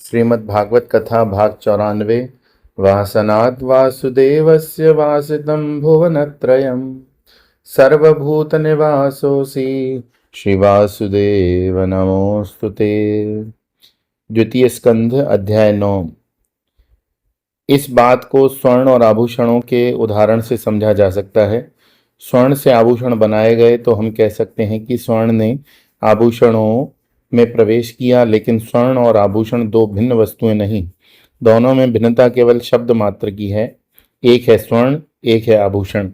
श्रीमद् भागवत कथा भाग 94। वासनाद् वासुदेवस्य वासितं भुवनत्रयं सर्वभूतनिवासोऽसि श्रीवासुदेव नमोस्तुते। द्वितीय स्कंध अध्याय 9। इस बात को स्वर्ण और आभूषणों के उदाहरण से समझा जा सकता है। स्वर्ण से आभूषण बनाए गए तो हम कह सकते हैं कि स्वर्ण ने आभूषणों में प्रवेश किया, लेकिन स्वर्ण और आभूषण दो भिन्न वस्तुएं नहीं, दोनों में भिन्नता केवल शब्द मात्र की है। एक है स्वर्ण, एक है आभूषण।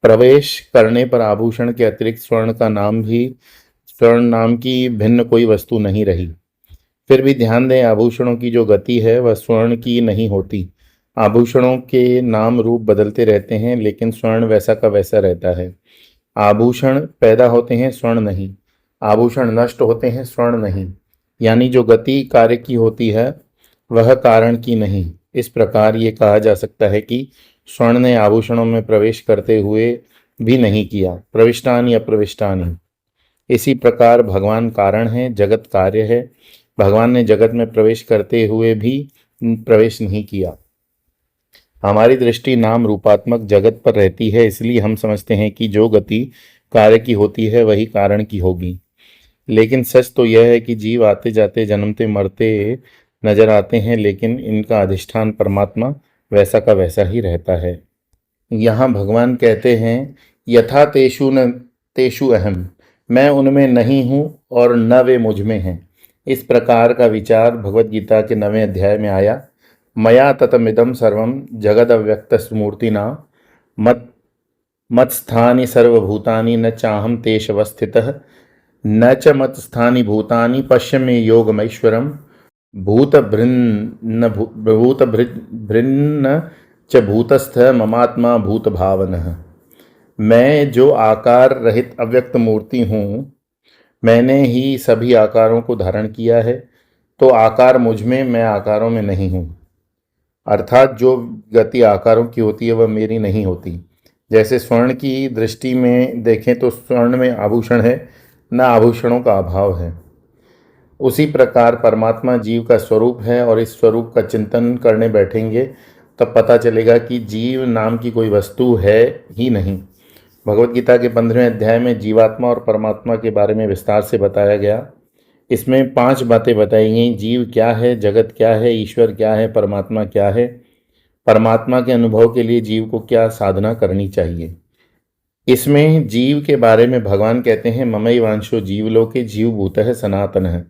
प्रवेश करने पर आभूषण के अतिरिक्त स्वर्ण नाम की भिन्न कोई वस्तु नहीं रही। फिर भी ध्यान दें, आभूषणों की जो गति है वह स्वर्ण की नहीं होती। आभूषणों के नाम रूप बदलते रहते हैं, लेकिन स्वर्ण वैसा का वैसा रहता है। आभूषण पैदा होते हैं, स्वर्ण नहीं। आभूषण नष्ट होते हैं, स्वर्ण नहीं। यानी जो गति कार्य की होती है वह कारण की नहीं। इस प्रकार ये कहा जा सकता है कि स्वर्ण ने आभूषणों में प्रवेश करते हुए भी नहीं किया। प्रविष्टानि अप्रविष्टानि। इसी प्रकार भगवान कारण है, जगत कार्य है। भगवान ने जगत में प्रवेश करते हुए भी प्रवेश नहीं किया। हमारी दृष्टि नाम रूपात्मक जगत पर रहती है, इसलिए हम समझते हैं कि जो गति कार्य की होती है वही कारण की होगी। लेकिन सच तो यह है कि जीव आते जाते जन्मते मरते नजर आते हैं, लेकिन इनका अधिष्ठान परमात्मा वैसा का वैसा ही रहता है। यहाँ भगवान कहते हैं, यथा तेषु न तेषु अहम, मैं उनमें नहीं हूँ और न वे मुझ में हैं। इस प्रकार का विचार भगवत गीता के 9वें अध्याय में आया। मया ततमिदं सर्वं जगदव्यक्तमूर्तिना मत्स्थानि सर्वभूतानि न चाहं तेषवस्थितः न च मत्स्थानि भूतानि पश्य मे योगमैश्वरम् भूतभृन्न च भूतस्थ ममात्मा भूतभावनः। मैं जो आकार रहित अव्यक्त मूर्ति हूँ, मैंने ही सभी आकारों को धारण किया है, तो आकार मुझ में, मैं आकारों में नहीं हूँ। अर्थात जो गति आकारों की होती है वह मेरी नहीं होती। जैसे स्वर्ण की दृष्टि में देखें तो स्वर्ण में आभूषण है, न आभूषणों का अभाव है। उसी प्रकार परमात्मा जीव का स्वरूप है, और इस स्वरूप का चिंतन करने बैठेंगे तब पता चलेगा कि जीव नाम की कोई वस्तु है ही नहीं। भगवत गीता के 15वें अध्याय में जीवात्मा और परमात्मा के बारे में विस्तार से बताया गया। इसमें 5 बातें बताई गई। जीव क्या है, जगत क्या है, ईश्वर क्या है, परमात्मा क्या है, परमात्मा के अनुभव के लिए जीव को क्या साधना करनी चाहिए। इसमें जीव के बारे में भगवान कहते हैं, ममैवांशो जीवलोके जीवभूतः सनातनः।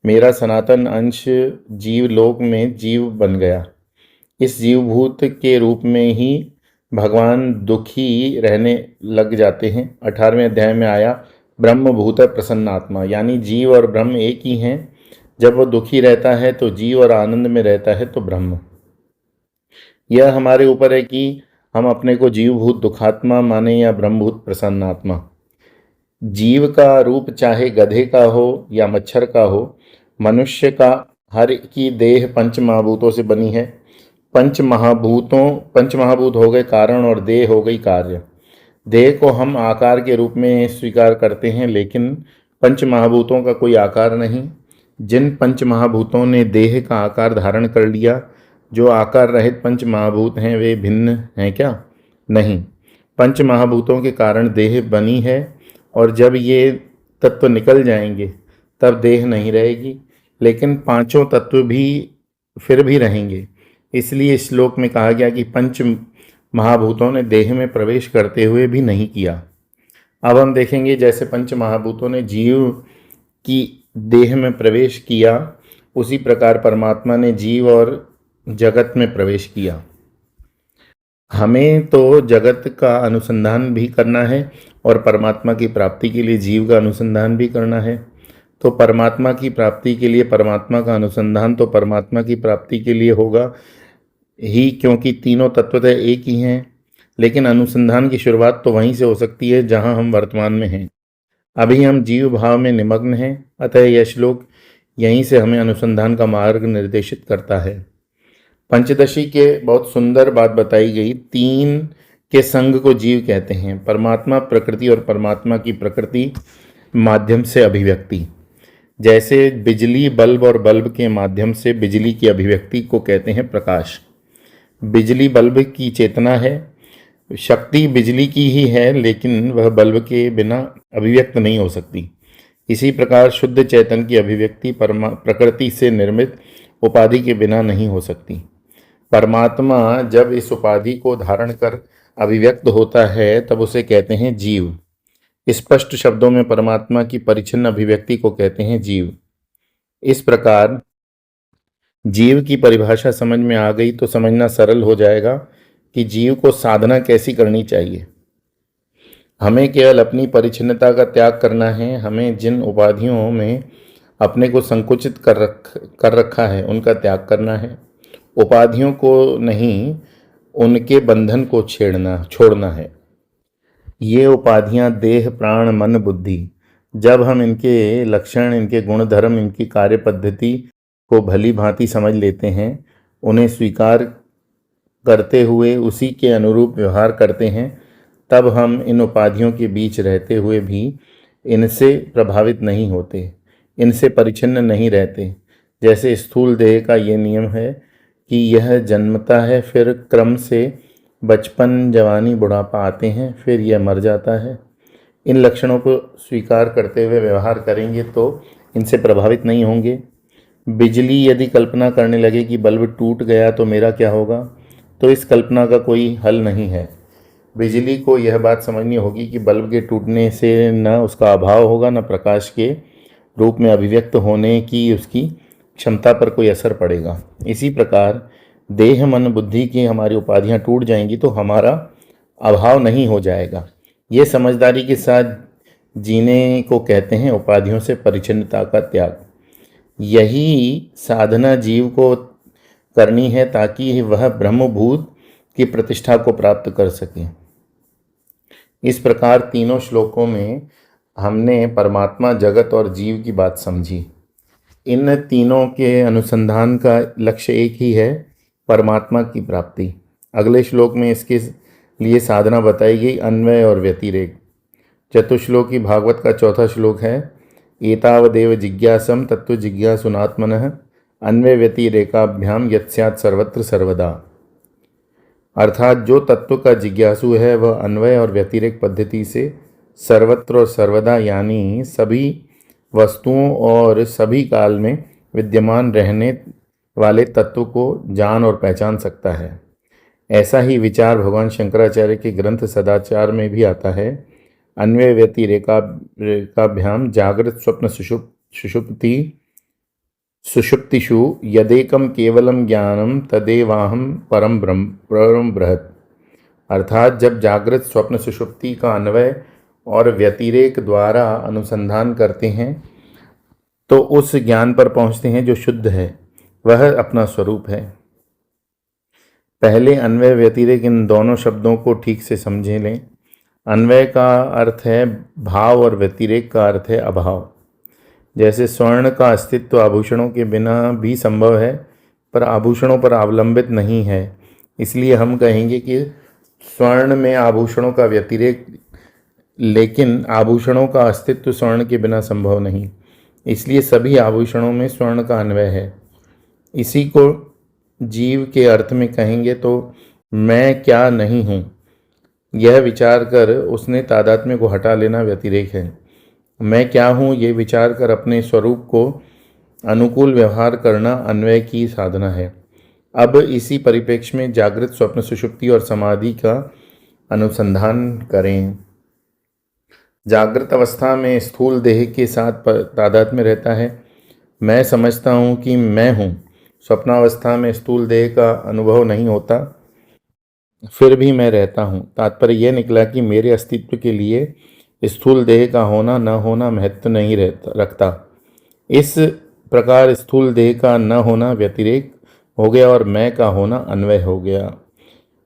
मेरा सनातन अंश जीवलोक में जीव बन गया। इस जीवभूत के रूप में ही भगवान दुखी रहने लग जाते हैं। 18वें अध्याय में आया, ब्रह्मभूत प्रसन्नात्मा, यानी जीव और ब्रह्म एक ही हैं। जब वो दुखी रहता है तो जीव और आनंद में रहता है तो ब्रह्म। यह हमारे ऊपर है कि हम अपने को जीवभूत दुखात्मा माने या ब्रह्मभूत प्रसन्नात्मा। जीव का रूप चाहे गधे का हो या मच्छर का हो, मनुष्य का हर की देह पंच महाभूतों से बनी है। पंच महाभूत हो गए कारण और देह हो गई कार्य। देह को हम आकार के रूप में स्वीकार करते हैं, लेकिन पंच महाभूतों का कोई आकार नहीं। जिन पंच महाभूतों ने देह का आकार धारण कर लिया, जो आकार रहित पंच महाभूत हैं, वे भिन्न हैं क्या? नहीं। पंच महाभूतों के कारण देह बनी है, और जब ये तत्व निकल जाएंगे तब देह नहीं रहेगी, लेकिन पांचों तत्व भी फिर भी रहेंगे। इसलिए इस श्लोक में कहा गया कि पंच महाभूतों ने देह में प्रवेश करते हुए भी नहीं किया। अब हम देखेंगे, जैसे पंच महाभूतों ने जीव की देह में प्रवेश किया, उसी प्रकार परमात्मा ने जीव और जगत में प्रवेश किया। हमें तो जगत का अनुसंधान भी करना है और परमात्मा की प्राप्ति के लिए जीव का अनुसंधान भी करना है। तो परमात्मा की प्राप्ति के लिए परमात्मा का अनुसंधान तो परमात्मा की प्राप्ति के लिए होगा ही, क्योंकि तीनों तत्वतः एक ही हैं। लेकिन अनुसंधान की शुरुआत तो वहीं से हो सकती है जहां हम वर्तमान में हैं। अभी हम जीव भाव में निमग्न हैं, अतः यह श्लोक यहीं से हमें अनुसंधान का मार्ग निर्देशित करता है। पंचदशी के बहुत सुंदर बात बताई गई। 3 के संग को जीव कहते हैं, परमात्मा, प्रकृति और परमात्मा की प्रकृति माध्यम से अभिव्यक्ति। जैसे बिजली बल्ब और बल्ब के माध्यम से बिजली की अभिव्यक्ति को कहते हैं प्रकाश। बिजली बल्ब की चेतना है, शक्ति बिजली की ही है, लेकिन वह बल्ब के बिना अभिव्यक्त नहीं हो सकती। इसी प्रकार शुद्ध चैतन्य की अभिव्यक्ति प्रकृति से निर्मित उपाधि के बिना नहीं हो सकती। परमात्मा जब इस उपाधि को धारण कर अभिव्यक्त होता है तब उसे कहते हैं जीव। स्पष्ट शब्दों में परमात्मा की परिच्छिन्न अभिव्यक्ति को कहते हैं जीव। इस प्रकार जीव की परिभाषा समझ में आ गई तो समझना सरल हो जाएगा कि जीव को साधना कैसी करनी चाहिए। हमें केवल अपनी परिच्छिन्नता का त्याग करना है। हमें जिन उपाधियों में अपने को संकुचित कर रखा है उनका त्याग करना है। उपाधियों को नहीं, उनके बंधन को छोड़ना है। ये उपाधियां देह, प्राण, मन, बुद्धि, जब हम इनके लक्षण, इनके गुण धर्म, इनकी कार्य पद्धति को भली भांति समझ लेते हैं, उन्हें स्वीकार करते हुए उसी के अनुरूप व्यवहार करते हैं, तब हम इन उपाधियों के बीच रहते हुए भी इनसे प्रभावित नहीं होते, इनसे परिच्छिन्न नहीं रहते। जैसे स्थूल देह का ये नियम है कि यह जन्मता है, फिर क्रम से बचपन, जवानी, बुढ़ापा आते हैं, फिर यह मर जाता है। इन लक्षणों को स्वीकार करते हुए व्यवहार करेंगे तो इनसे प्रभावित नहीं होंगे। बिजली यदि कल्पना करने लगे कि बल्ब टूट गया तो मेरा क्या होगा, तो इस कल्पना का कोई हल नहीं है। बिजली को यह बात समझनी होगी कि बल्ब के टूटने से न उसका अभाव होगा, न प्रकाश के रूप में अभिव्यक्त होने की उसकी क्षमता पर कोई असर पड़ेगा। इसी प्रकार देह, मन, बुद्धि की हमारी उपाधियां टूट जाएंगी तो हमारा अभाव नहीं हो जाएगा। ये समझदारी के साथ जीने को कहते हैं उपाधियों से परिच्छिन्नता का त्याग। यही साधना जीव को करनी है ताकि वह ब्रह्मभूत की प्रतिष्ठा को प्राप्त कर सके। इस प्रकार तीनों श्लोकों में हमने परमात्मा, जगत और जीव की बात समझी। इन तीनों के अनुसंधान का लक्ष्य एक ही है, परमात्मा की प्राप्ति। अगले श्लोक में इसके लिए साधना बताई गई, अन्वय और व्यतिरेक। चतुश्लोकी भागवत का चौथा श्लोक है, एतावदेव जिज्ञासम तत्व जिज्ञासुनात्मनः अन्वय व्यतिरेकाभ्याम यत्स्यात् सर्वत्र सर्वदा। अर्थात जो तत्व का जिज्ञासु है वह अन्वय और व्यतिरेक पद्धति से सर्वत्र और सर्वदा यानी सभी वस्तुओं और सभी काल में विद्यमान रहने वाले तत्व को जान और पहचान सकता है। ऐसा ही विचार भगवान शंकराचार्य के ग्रंथ सदाचार में भी आता है। अन्वय व्यतिरेकाभ्याम जागृत स्वप्न सुषुप्तिषु यदेकम केवलम ज्ञानम तदेवाहम परम बृहत्। अर्थात जब जागृत, स्वप्न, सुषुप्ति का अन्वय और व्यतिरेक द्वारा अनुसंधान करते हैं तो उस ज्ञान पर पहुंचते हैं जो शुद्ध है, वह अपना स्वरूप है। पहले अन्वय व्यतिरेक इन दोनों शब्दों को ठीक से समझे लें। अन्वय का अर्थ है भाव और व्यतिरेक का अर्थ है अभाव। जैसे स्वर्ण का अस्तित्व आभूषणों के बिना भी संभव है पर आभूषणों पर अवलंबित नहीं है, इसलिए हम कहेंगे कि स्वर्ण में आभूषणों का व्यतिरेक, लेकिन आभूषणों का अस्तित्व स्वर्ण के बिना संभव नहीं, इसलिए सभी आभूषणों में स्वर्ण का अन्वय है। इसी को जीव के अर्थ में कहेंगे तो मैं क्या नहीं हूँ, यह विचार कर उसने तादात्म्य को हटा लेना व्यतिरेक है। मैं क्या हूँ ये विचार कर अपने स्वरूप को अनुकूल व्यवहार करना अन्वय की साधना है। अब इसी परिप्रेक्ष्य में जागृत, स्वप्न, सुषुप्ति और समाधि का अनुसंधान करें। जागृत अवस्था में स्थूल देह के साथ तादात्म्य रहता है, मैं समझता हूँ कि मैं हूँ। स्वप्नावस्था में स्थूल देह का अनुभव नहीं होता, फिर भी मैं रहता हूँ। तात्पर्य यह निकला कि मेरे अस्तित्व के लिए स्थूल देह का होना न होना महत्व नहीं रखता। इस प्रकार स्थूल देह का न होना व्यतिरेक हो गया और मैं का होना अन्वय हो गया।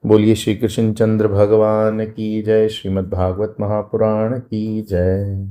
बोलिए श्री कृष्ण चंद्र भगवान की जय। श्रीमद् भागवत महापुराण की जय।